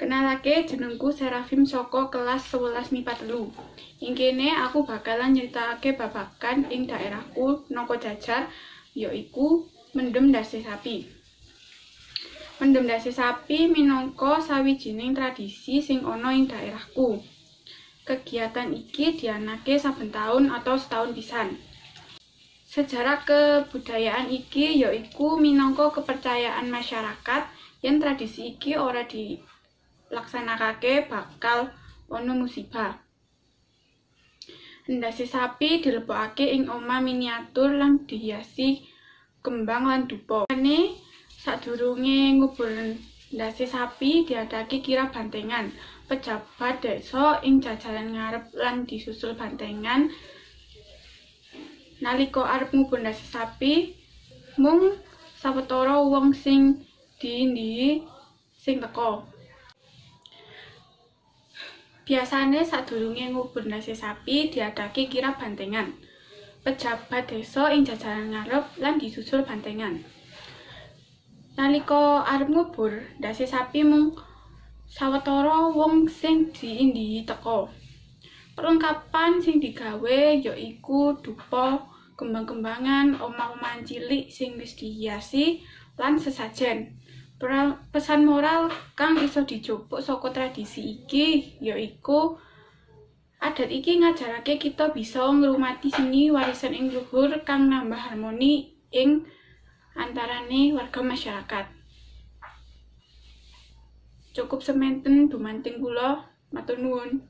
Kenalake jenengku Serafim saka kelas 11 MIPA 3. Ing kene aku bakalan nyeritakake babagan ing daerahku napa jajar, yaiku mendem dasi sapi. Mendem dasi sapi minangka sawijining tradisi sing ana ing daerahku. Kegiatan iki dianake saben taun atau setahun pisan. Sejarah kebudayaan iki yaiku minangka kepercayaan masyarakat yen tradisi iki ora dilaksanakake bakal ana musibah. Ndasi sapi dilebokake ing omah miniatur lan dihiasi kembang lan dupa. Sadurunge ngubur ndasi sapi diadake kirab bantengan. Pejabat desa ing jajaran ngarep lan disusul bantengan. Nalika arep ngubur ndasi sapi, mung sawetara wong sing diindi sing teka. Biasane sadurunge ngubur ndasi sapi diadake kirab bantengan. Pejabat desa ing jajaran ngarep lan disusul bantengan. Nalika arep ngubur ndasi sapi mung sawetara wong sing diindi teka. Perlengkapan sing digawe yaiku dupa, kembang-kembangan, omah-omahan cilik sing wis dihiasi lan sesajen. Pesan moral kang iso dijupuk saka tradisi iki yaiku adat iki ngajarake kita bisa ngurmati seni warisan ing luhur kang nambah harmoni ing antarane warga masyarakat. Cukup semanten dumanting kula, matur nuwun.